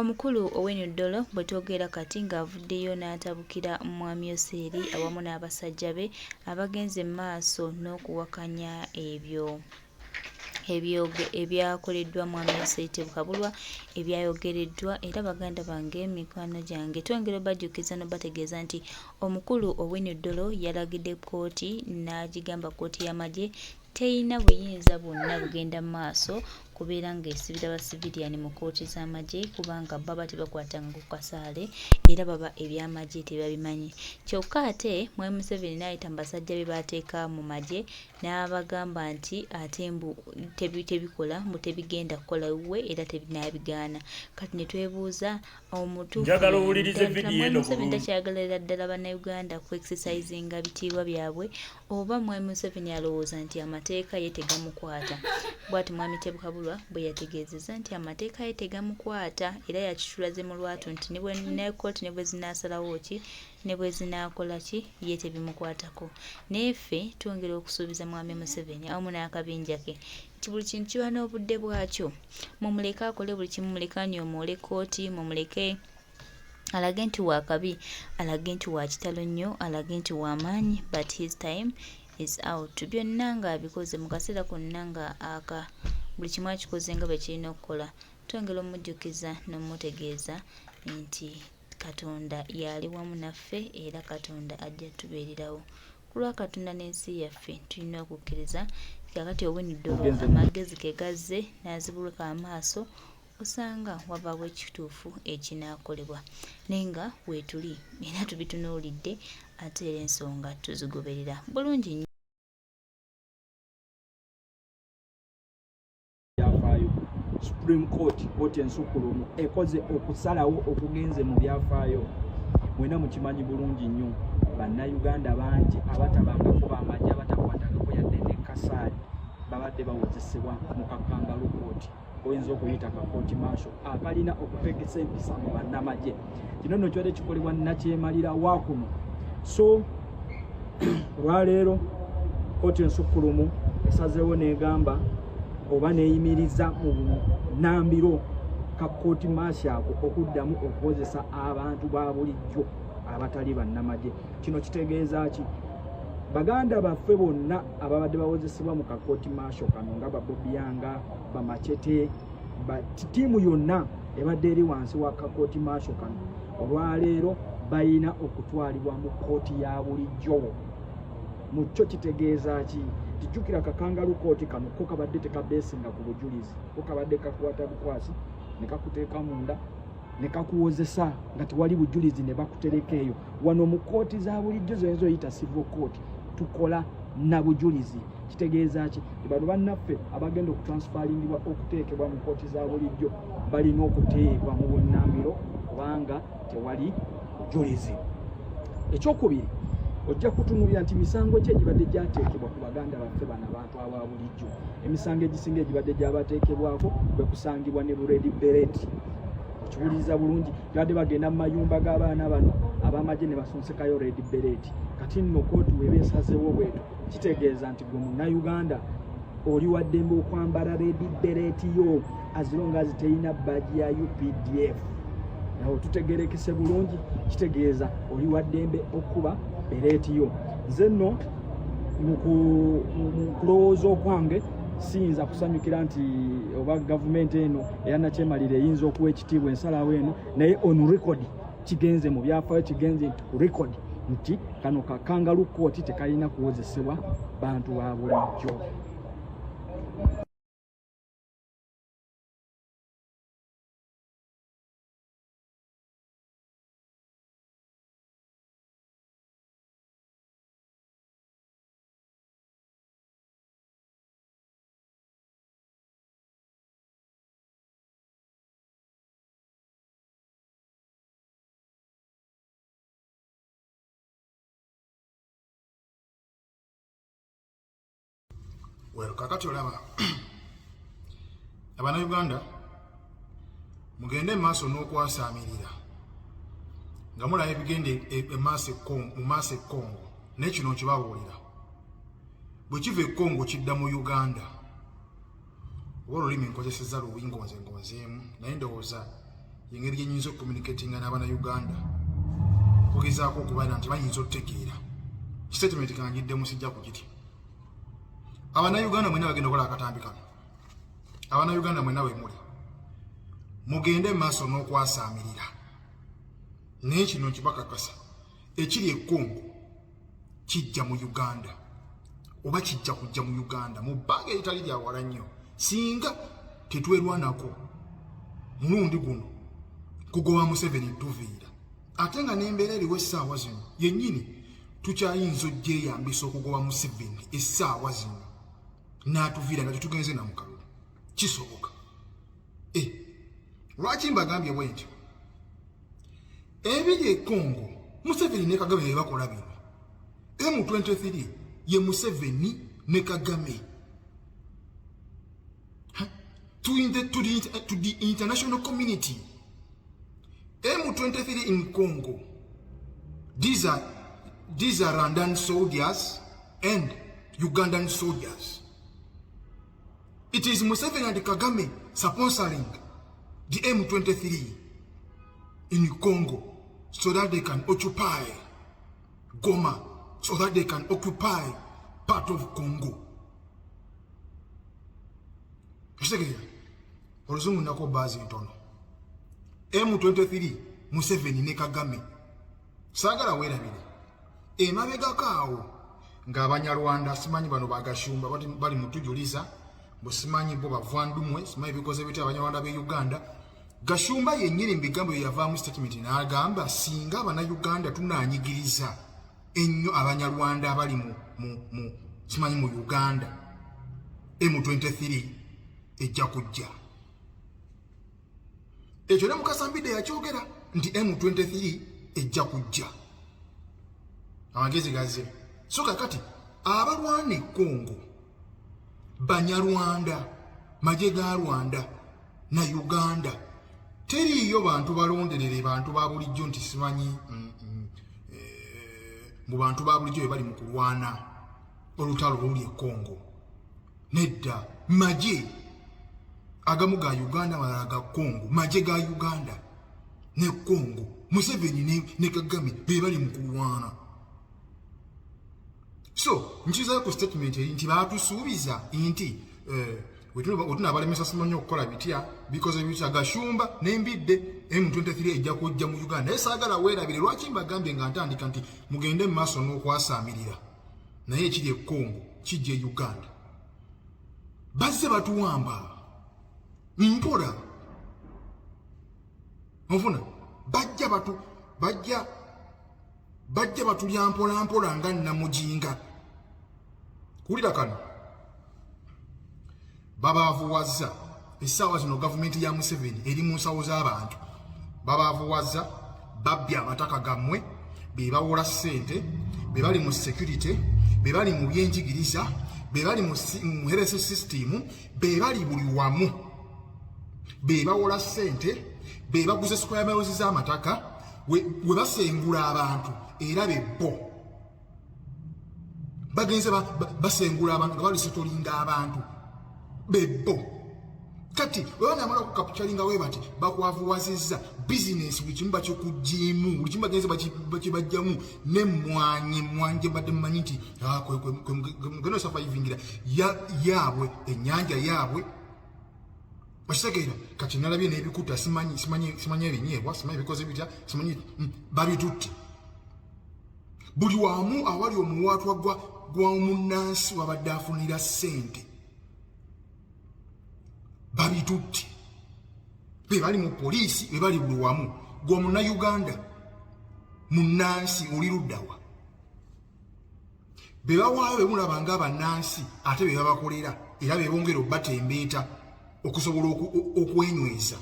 Omukulu Owiny Dollo bwe twogera kati ng'avuddeyo n'atabukira Mwami Oseri awamu n'abasajja be abagenze mu maaso n'okuwakanya ebyakoleddwa Mwami Oseri Tebukabulwa ebyayogereddwa, era baganda bange mikwano gyange twongera obajjukiza n'obategeeza nti omukulu Owiny Dollo yalagidde kkooti n'agigamba kkooti y'amagye teyina buyinza bwonna bugenda mu maaso kubeera ng'esibira basiviliani mu kkooti z'amagye kubanga baba tebakwatanga ku kasaale era baba ebyamagye tebabimanyi. Kyokka ate Mwami Museveni n'ayita mu basajja be baateeka mu magye n'abagamba nti ate mbu tebikola mbu tebigenda kukola wuwe era tebinaabigaana. Kati ne twebuuza omutuufu Mwami Museveni takyagalira ddala bannayuganda ku exercisinga bitiibwa byabwe oba Mwami Museveni alowooza nti amateeka ye tegamukwata. Bw'ati Mwami Tebukabulwa bwe yategeezezza nti amateeka ye tegamukwata era yakitulaze mu lwatu nti ne kkooti ne bwe zinaasalawo ki ne bwe zinaakola ki ye tebimukwatako. Neffe twongera okusuubiza Mwami Museveni awamu n'akabinja ke nti buli kintu kiba n'obudde bwakyo, mumuleke akole buli kimu, muleke anyomoole kkooti, mumuleke alage nti waakabi, alage nti wa kitalo nnyo, alage nti w'amaanyi, but his time is out. Byonna ng'abikoze mu kaseera konna nga buli kimu akikoze nga bwe kirina okukola. Twongera omujjukiza n'omutegeeza nti Katonda yali wamu naffe era Katonda ajja tubeererawo. Ku lwa Katonda n'ensi yaffe tulina okukkiriza kakati Owiny Dollo amagezi ke gazze n'azibuluka amaaso osanga wavaawo ekituufu ekinaakolebwa. Naye nga weetuli era tubitunuulidde ate era ensonga tuzigoberera bulungi nnyo. Supreme Court, kkooti ensukulumu ekoze okusalawo okugenze mu byafaayo. Mwena mukimanyi bulungi nnyo bannayuganda bangi abatabangako b'amagye abatakwatangako yadde ne kasaali babadde bawozesebwa mu kakangalu kooti, oyinza okuyita kakooti maasho akalina okutegesa empisa mu bannamagye. Kino nno kyali kikolebwa nakyemalira waakuno. So olwaleero kkooti ensukulumu esazeewo n'egamba oba neeyimiriza mu nnambiro ka kkooti maasho ako okuddamu okukozesa abantu ba bulijjo abatali bannamagye. Kino kitegeeza ki? Baganda baffe bonna ababadde bawozesebwa mu kakooti maasho kano nga Babobiyanga, Bamachete, ttiimu yonna ebadde eri wansi wa kakooti maasho kano olwaleero bayina okutwalibwa mu kkooti ya bulijjo. Mu kyo kitegeeza ki? Tijjukira kakangalu kooti kano ko kabadde tekabeesinga ku bujulizi, ko kabadde kakwata bukwasi ne kakuteeka munda ne kakuwozesa nga tewali bujulizi ne bakutereka eyo. Wano mu kkooti za bulijjo zoyinza oyita civil court tukola na bujulizi. Kitegeeza ki? Bano bannaffe abagenda okutransferingibwa okuteekebwa mu kkooti za bulijjo balina okuteebwa mu bunnambiro kubanga tewali bujulizi. Ekyokubiri, ojja kutunuulira nti misango ki egibadde gyateekebwa ku baganda baffe bano abantu aba bulijjo. Emisango egisinga egibadde gyabateekebwako kwe kusangibwa ne Red Beret. Okiwuliriza bulungi, badde bagenda mu mayumba g'abaana bano ab'amagye ne basonsekayo Red Beret. Kati nno kkooti weeba esazeewo bweto kitegeeza nti gwe munnayuganda oli wa ddembe okwambala Red Beret yo as long as teyina bbaji ya UPDF. Nawe tutegerekese bulungi, kitegeeza oli wa ddembe okuba bereeti yo. Nze nno mu kulowooza okwange siyinza kusanyukira nti oba gavumenti eno eyanakyemalira eyinza okuwa ekitiibwa ensalawo eno, naye on record kigenze mu byafaayo, kigenze ku record nti kano kakangalu kooti tekalina kuwozesebwa bantu ba bulijjo. Well, kakati olaba Abannayuganda mugende maaso n'okwasaamirira nga mulaba ebigende mu maaso e Congo, naye kino kibabuulira bwe kiva e Congo kidda mu Uganda. Oba olulimi nkozesezza luwi ngonzeemu naye ndowooza yengeri gyenyinza okucommunicatinga n'Abannayuganda okugezaako okubaira nti bayinza okutegeera statement kangiddemu sijja kugiti. Abannayuganda mwenna bagenda okukola akatambi kano. Abannayuganda mwenna we muli mugende maaso n'okwasaamirira naye kino nkibakakasa ekiri e Congo kijja mu Uganda oba kijja kujja mu Uganda mu bbanga eritali lya wala nnyo singa tetwerwanako mulundi guno kugoba Museveni tuviira ate nga n'embeera eriwo essaawa zino yennyini tukyayinza ogyeyambisa okugoba Museveni essaawa zino n'atuviira nga tetugenze na mukalulu kisoboka. Lwaki mbagambye bwe ntyo ebiri e Congo Museveni ne Kagame bye bakola bino M23 ye Museveni ne Kagame to the international community. M23 in Congo, these are Rwandan soldiers and Ugandan soldiers. It is Museveni and Kagame sponsoring the M23 in Congo so that they can occupy Goma, so that they can occupy part of Congo. Oluzungu nako bazi ntono. M23 Museveni ne Kagame sagala werabire emabega kaawo ng'Abanyarwanda simanyi bano bagashumba bali mutujuliza busimanyi bo bavandumwe simanyi bikoze bita Abanyarwanda be Uganda. Gashumba yennyini mbigambo yavaamu statement n'agamba singa Abannayuganda tunaanyigiriza ennyo Abanyarwanda abali mu simanyi mu Uganda M23 ejja kujja. Ekyo ne Mukasambide yakyogera nti M23 ejja kujja. Amagezi gaze. So kakati abalwana e Congo Banyarwanda maje ga Rwanda na Uganda teriyo bantu balonderere bantu ba bulijjo nti simanyi mu bantu ba bulijjo bali mu kulwana olutalo luli e Congo. Nedda maje agamu ga Uganda malala ga Congo maje ga Uganda ne Congo Museveni ne Kagame be bali mu kulwana. So nchiza ku statement nti batusuubiza nti wetuna balemesa simanyi okukola bitya because ebita Gashumba nembidde M23 ejja kujja mu Uganda. Esagala weerabire lwaki mbagambye nga ntandika nti mugende mu maaso n'okwasaamirira naye ekiri e Congo kijje Uganda. Bazze batuwamba mpola ofuna bajja batulya mpola nga namujinga. Kulira kano babaavuwazza essaawa zino gavumenti ya Museveni eri mu nsawo z'abantu babaavuwazza babbye amataka gammwe be bawola ssente be bali mu security be bali mu byenjigiriza be bali mu health system be bali buli wamu be bawola ssente be baguze square miles z'amataka we basengula abantu era bebbo bagenze basengula abantu nga bali setolinga abantu bebbo. Kati wewe amala kukapuchalinga we bati bakwavuwazizza business buli kimu bakikujimu buli kimu bagenze bakibajjamu ne mwanje badde manyiti kwe survivingira yabwe ennyanja yabwe basegera kati nalabye n'ebikuta simanyi ebinyeebwa simanyi bikoze bitya simanyi babitutti buli wamu awali omuwaatwa gwa omunnansi wabadde afunira ssente babitutti be bali mu poliisi be bali buli wamu gw'omunnayuganda munnansi oli luddawa be bawaayo be mulaba ng'abannansi ate be babakolera era be bongera obbatembeeta okusobola okwenyweza.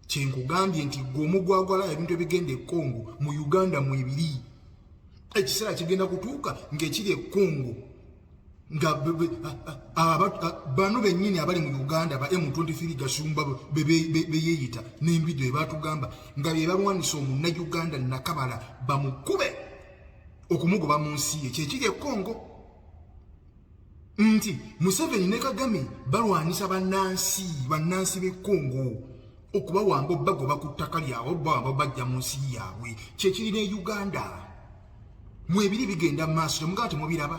Kyenkugambye nti gw'omugwagwala ebintu ebigenda e Congo mu Uganda mu ebiri ekiseera kigenda kutuuka ng'ekiri e Congo nga bano bennyini abali mu Uganda ba M23 Gashumba beyeeyita n'embiddo ebatugamba nga bye balwanisa omunnayuganda Nakabala bamukube okumugoba mu nsi ye kyekiri e Congo nti Museveni ne Kagame balwanisa bannansi b'e Congo okuba wanga obbagoba ku ttaka lyabwe obba wanga bajja mu nsi yaabwe kyekiri ne Uganda mwebiri bigenda mu maaso temugamba temubiraba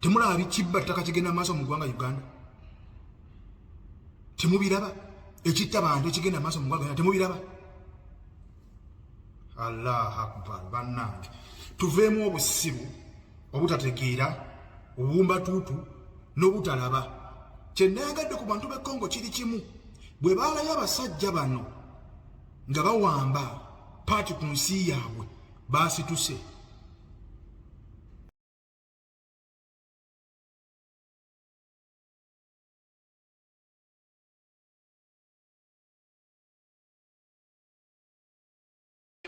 temulaba bikibba ttaka kigenda mu maaso mu ggwanga Uganda temubiraba ekitta bantu ekigenda mu maaso mu ggwanga temubiraba Allah akbar bannange tuveemu obusibu obutategeera obumbatuutu n'obutalaba kyennayagadde ku bantu b'e Congo kiri kimu bwe baalayo abasajja bano nga bawamba paati ku nsi yaabwe baasituse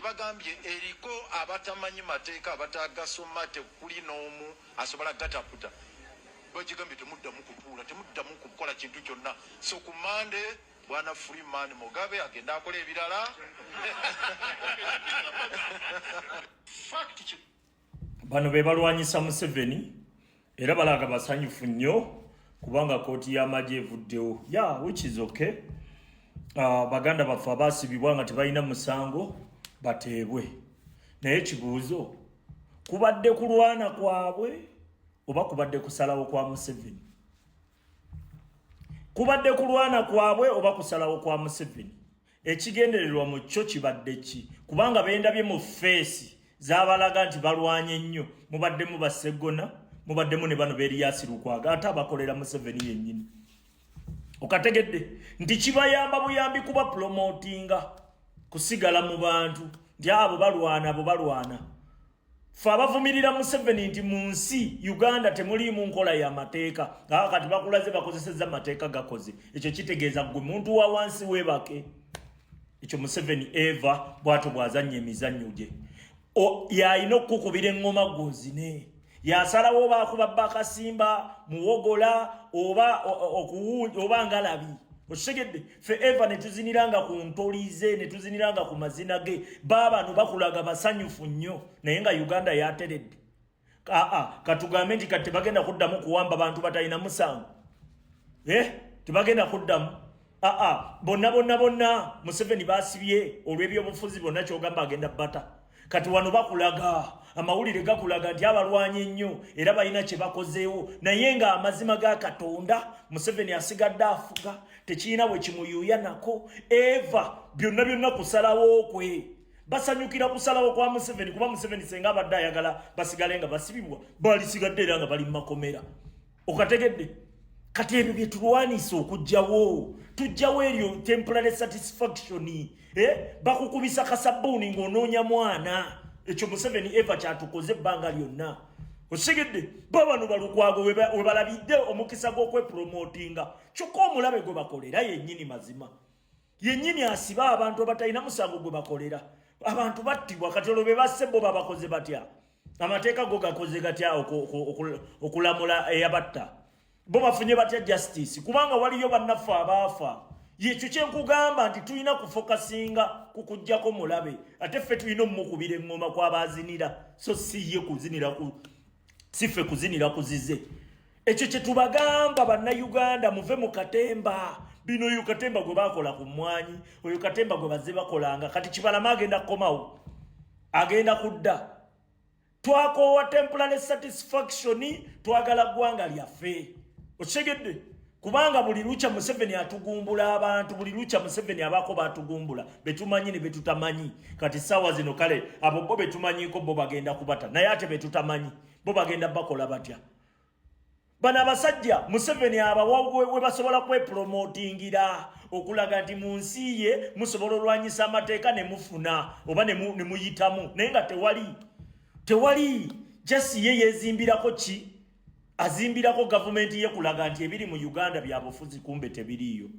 bagambye eriko abatamanyi mateeka abatagasoma tekuli n'omu asobola gataputa bagigambye temuddamu kutuula temuddamu kukola kintu kyonna so ku Mande bwana Freeman Mugabe agenda akola ebirala bano be balwanyisa Museveni era balaga basanyufu nnyo kubanga kooti y'amagye evuddewo which is okay. Baganda baffe abaasibibwa nga tebalina musango bateebwe naye kibuuzo kubadde kulwana kwabwe oba kubadde kusalawo kwa Museveni kubadde kulwana kwabwe oba kusalawo kwa Museveni ekigendererwa mu kyo kibadde ki kubanga bendabye mu feesi z'abalaga nti balwanye nnyo mubaddemu Basegona mubaddemu ne bano Beriyasi Lukwago ate abakolera Museveni yennyini okategedde nti kibayamba buyambi kuba promotinga kusigala mu bantu nti abo balwana fe abavumirira Museveni nti mu nsi Uganda temuliimu nkola ya mateeka kati bakulaze bakozeseza mateeka gakoze ekyo kitegeeza gwe muntu wa wansi webake ekyo Museveni eva bwato bwazanya emizannyo gye yalina okukubira eŋŋoma gwozine yasalawo bakuba bakasimba muwogola oba ngalabi okitegedde forever netuziniranga ku ntolize netuziniranga ku mazina ge babano bakulaga basanyufu nnyo naye nga Uganda yateredde katugambe nti kati tebagenda kuddamu kuwamba bantu batalina musango tebagenda kuddamu bonna Museveni basibye olw'ebyobufuzi bonna kyogamba agenda bata kati wano bakulaga amawulire gakulaga nti abalwanye nnyo era balina kye bakozeewo naye nga amazima ga Katonda Museveni asigadde afuga tekirina bwe kimuyuuya nako eva byonna kusalawo kwe basanyukira kusalawo kwa Museveni kuba Museveni senga abadde ayagala basigale nga basibibwa balisigadde era nga bali mu makomera okategedde kati ebyo bye tulwanisa okujjawo tujjawo eryo temporary satisfaction bakukubisa kasabbuuni ng'onoonya mwana ekyo Museveni eva kyatukoze ebbanga lyonna osigedde babano balukwago we balabidde omukisa gw'okwepromotinga kyokka omulabe gwe bakolera yennyini mazima yennyini asiba abantu abatalina musango gwe bakolera abantu battibwa kati olwo be basse bo babakoze batya amateeka go gakoze gatya okulamula eyabatta bo bafunye batya justice kubanga waliyo bannaffe abaafa yekyo kyenkugamba nti tulina kufokasinga kukujjako mulabe ate ffe tulina omukubira eŋŋoma kw'abazinira so siye kuzinira siffe kuzinira kuzize ekyo kye tubagamba bannayuganda muve mu katemba bino oyo katemba gwe bakola ku mmwanyi oyo katemba gwe bazze bakolanga kati Kibalama agenda kukomawo agenda kudda twakoowa temporary satisfaction twagala ggwanga lyaffe okitegedde kubanga buli lucha Museveni atugumbula abantu buli lucha Museveni abako batugumbula betumanyi ne betutamanyi kati sawa zino kale abo bo betumanyiko bo bagenda kubata naye ate betutamanyi bo bagenda bakola batya bana basajja Museveni abawawe we basobola kwepromotingira okulaga nti mu nsi ye musobola olwanyisa amateeka ne mufuna oba ne muyitamu naye nga tewali jasi ye yezimbirako ki azimbirako gavumenti ye kulaga nti ebiri mu Uganda bya bufuzi kumbe tebiriyo